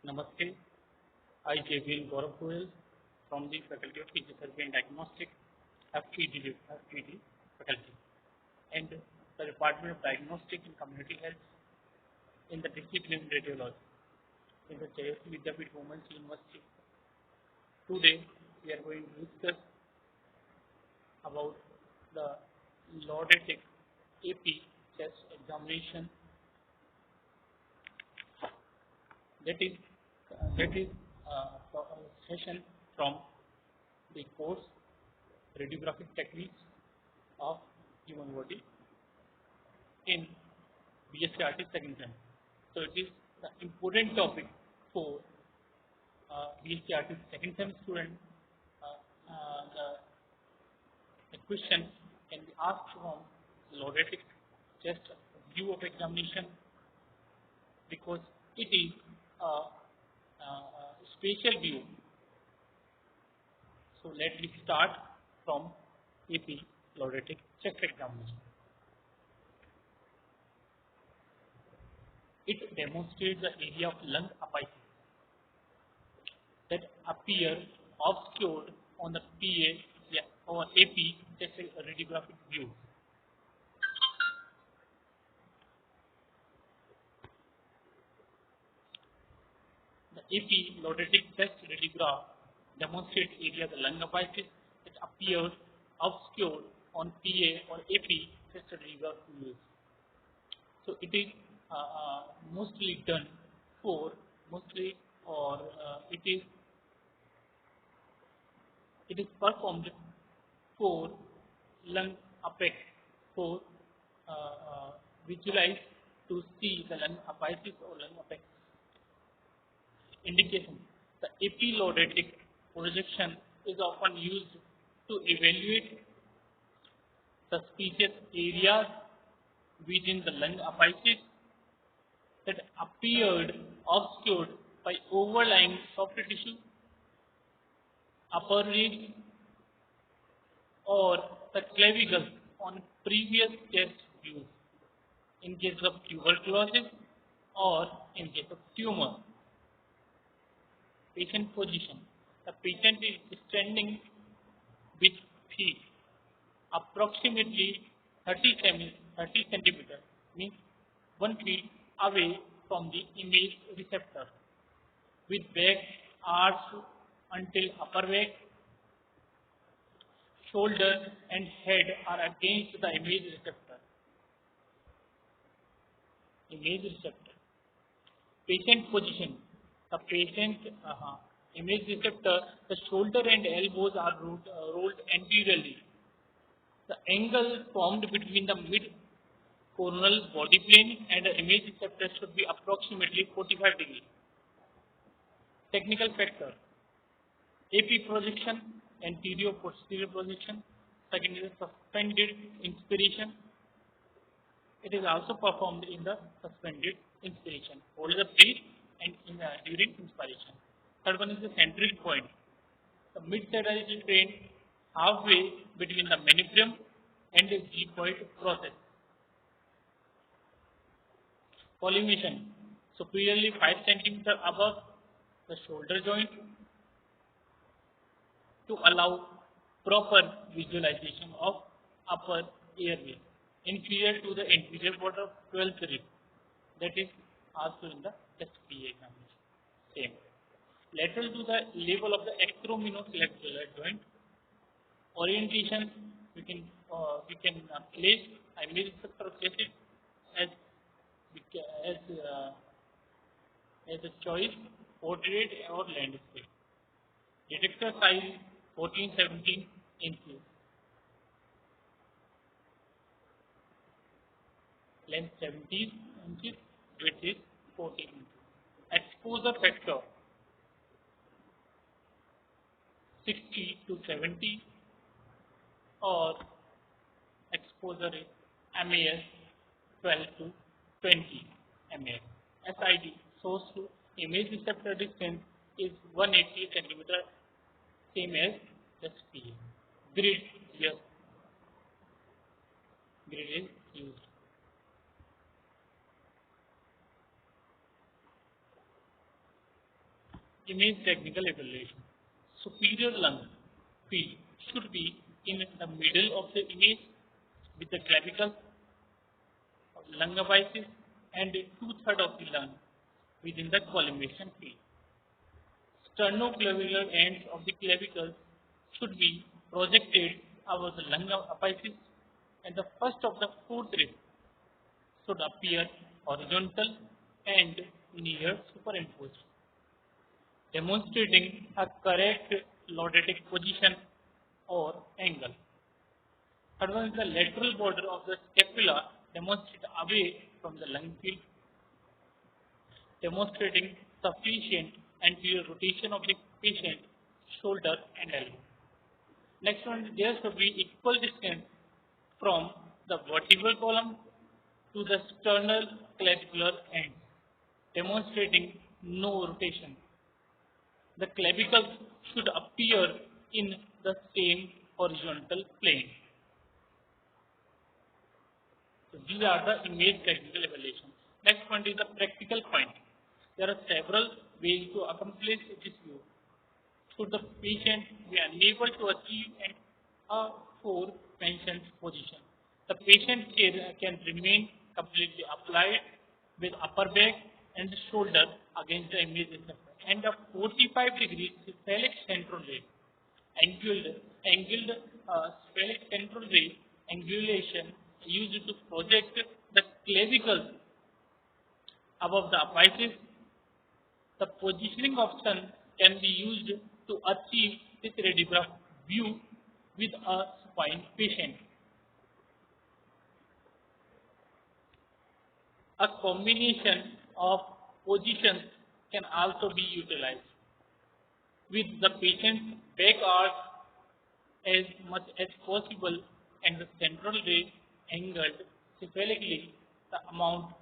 Namaste. I, JVL Gaurav Goyal from the Faculty of Physiotherapy and Diagnostic, FPD faculty, and the Department of Diagnostic and Community Health in the discipline radiology in the JSC Vidyapeeth Women's University. Today, we are going to discuss about the Lordetic AP chest examination that is a session from the course Radiographic Techniques of Human Body in BSc second time. So it is the important topic for BSc second time student. The question can be asked from Lordetic chest view of examination because it is a spatial view. So let me start from AP Lordetic chest examination. It demonstrates the area of lung apices that appear obscured on the PA or AP chest radiographic view. The AP Lordetic chest radiograph demonstrates area of the lung apices that appears obscured on PA or AP chest radiograph views. So it is mostly done for it is performed for lung apex for visualize to see the lung apices or lung apex. Indication: the epilodetic projection is often used to evaluate suspicious areas within the lung apices that appeared obscured by overlying soft tissue, upper ribs, or the clavicles on previous chest views in case of tuberculosis or in case of tumor. Patient position: the patient is standing with feet approximately 30 centimeters, means 1 feet away from the image receptor, with back arched until upper back. Shoulder and head are against the image receptor. Patient position: the patient image receptor, the shoulder and elbows are rolled anteriorly. The angle formed between the mid-coronal body plane and the image receptor should be approximately 45 degrees. Technical factor: AP projection, anterior posterior projection. Second is suspended inspiration. It is also performed in the suspended inspiration. Hold the breath and during inspiration. Third one is the centric point. The mid-sagittal train halfway between the manubrium and the xiphoid process. Collimation: superiorly 5 cm above the shoulder joint to allow proper visualization of upper airway. Inferior to the inferior part of 12th rib. That is also in the chest PA examination. Same. Lateral to the level of the acrominocollateral joint. Orientation: we can place image receptor cases as a choice, portrait or landscape. Detector size 14-17 inches. Length 17 inches, width is 14 inches. Exposure factor 60 to 70, or exposure is MAS 12 to 20 MAS. SID, source to image receptor distance, is 180 centimeter, same as SPA. Grid, yes, grid is used. Image technical evaluation. Superior lung field should be in the middle of the image with the clavicle lung apices and two-thirds of the lung within the collimation field. Sternoclavicular ends of the clavicles should be projected over the lung apices and the first of the fourth rib should appear horizontal and near superimposed, demonstrating a correct lordotic position or angle. Third one is the lateral border of the scapula demonstrate away from the lung field, demonstrating sufficient anterior rotation of the patient shoulder and elbow. Next one, there should be equal distance from the vertebral column to the sternal clavicular end, demonstrating no rotation. The clavicles should appear in the same horizontal plane. So these are the image technical evaluation. Next point is the practical point. There are several ways to accomplish this view. Should the patient be unable to achieve a four-mentioned position, the patient can remain completely applied with upper back and shoulder against the image receptor and a 45 degrees cephalic central ray. Angled cephalic central ray angulation used to project the clavicles above the apices. The positioning option can be used to achieve this radiograph view with a spine patient. A combination of positions can also be utilized with the patient's back arch as much as possible and the central ray angled cephalically the amount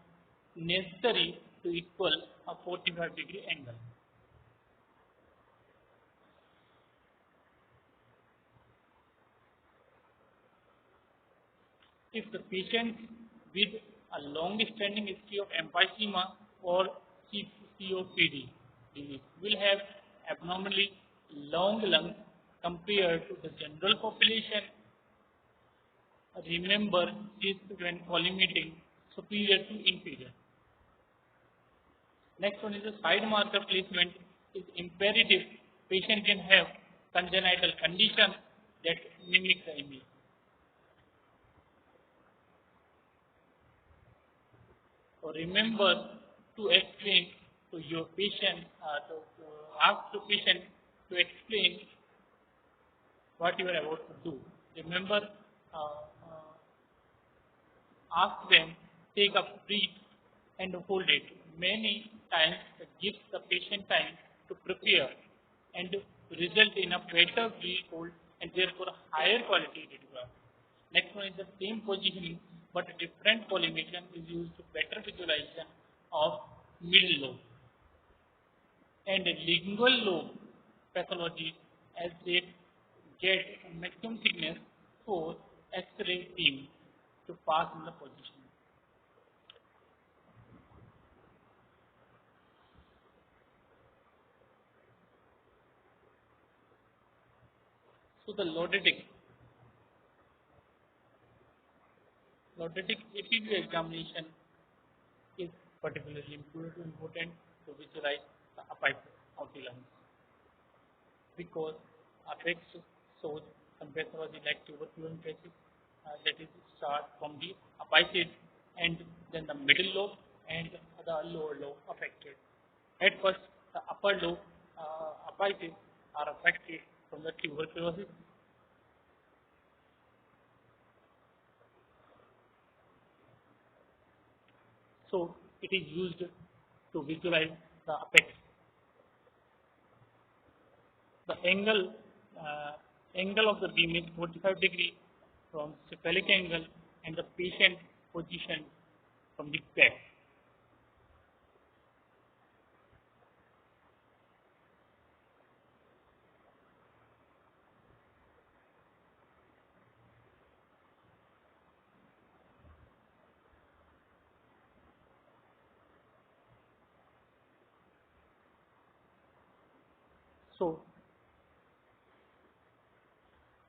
necessary to equal a 45-degree angle. If the patient with a long-standing history of emphysema or COPD disease will have abnormally long lungs compared to the general population, remember this when collimating superior to inferior. Next one is the side marker placement is imperative. Patient can have congenital condition that mimic the image. So remember to explain to your patient, to ask the patient to explain what you are about to do. Remember, ask them, take a breath and hold it. Many times it gives the patient time to prepare and result in a better breath hold and therefore higher quality radiograph. Next one is the same positioning but a different collimation is used to better visualization of middle lobe and lingual lobe pathology as they get maximum thickness for X-ray beam to pass in the position. So the lordotic APV examination is particularly important to visualize the apex of the lungs because apex shows some pathology like tuberculosis cases that is start from the apices and then the middle lobe and the lower lobe affected. At first, the upper lobe apices are affected from the tuberculosis. So it is used to visualize the apex. The angle of the beam is 45 degree from cephalic angle and the patient position from the back. So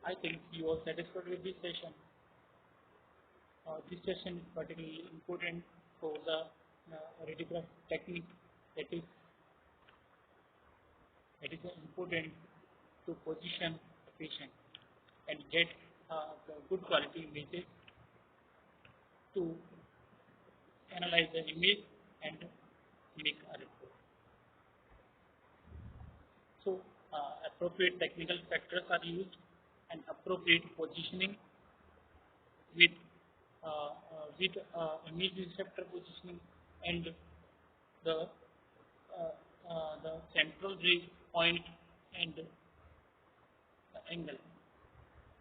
I think you are satisfied with this session. This session is particularly important for the radiograph technique that is important to position the patient and get the good quality images to analyze the image and make a report. So appropriate technical factors are used and appropriate positioning with image receptor positioning and the the central ray point and the angle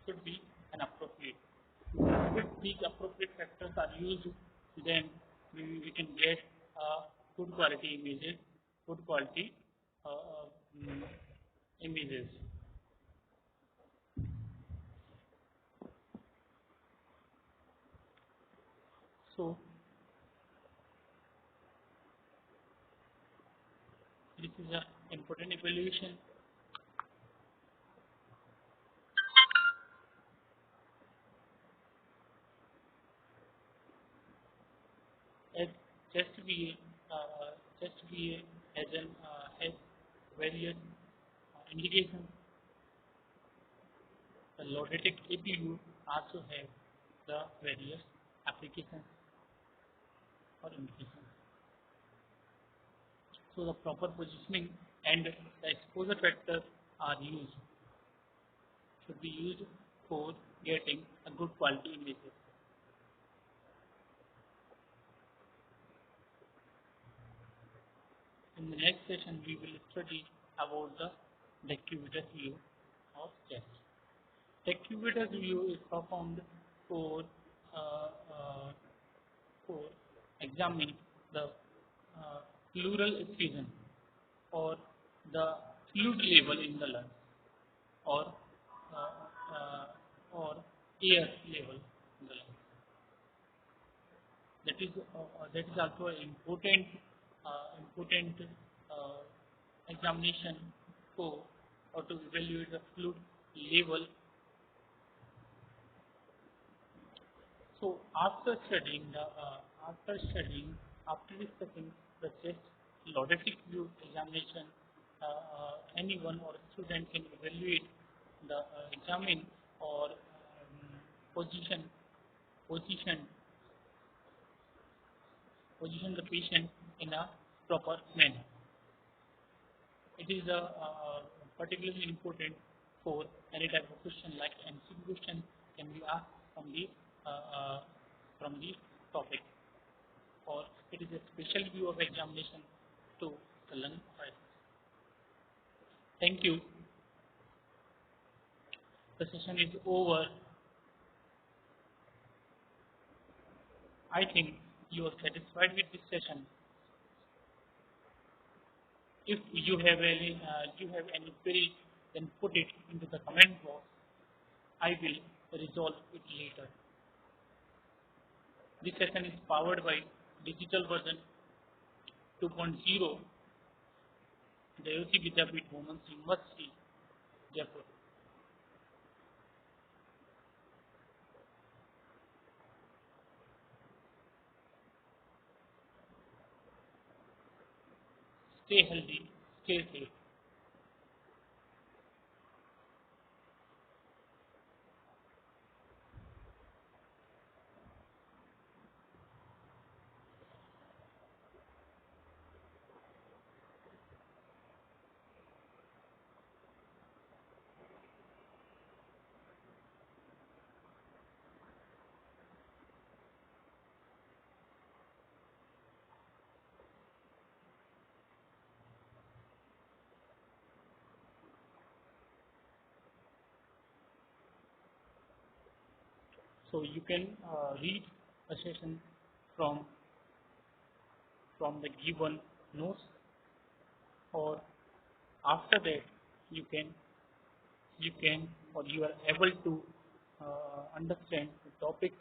should be an appropriate. If these appropriate factors are used, then we can get good quality images, good quality uh, uh, mm, images. So this is an important evaluation. As chest VA, chest VA has various indications. The Lordotic APU also have the various applications or indications. So the proper positioning and the exposure factors are used, should be used for getting a good quality images. In the next session, we will study about the decubitus view of chest. Decubitus view is performed for uh, uh, for examining the pleural effusion or the fluid level in the lung or uh, or air level in the lung. That is also an important examination for or to evaluate the fluid level. So after discussing the chest lordotic view examination, anyone or student can evaluate the examine or position position the patient in a proper manner. It is particularly important for any type of question like MCQ question can be asked from the topic, or it is a special view of examination to the lung crisis. Thank you. The session is over. I think you are satisfied with this session. If you have any queries, then put it into the comment box. I will resolve it later. This session is powered by digital version 2.0, Deosi Vidyapeeth Women's University, Jaipur. Stay healthy, stay safe. So you can read a session from the given notes, or after that you can or you are able to understand the topic.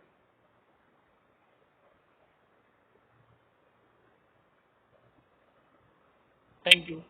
Thank you.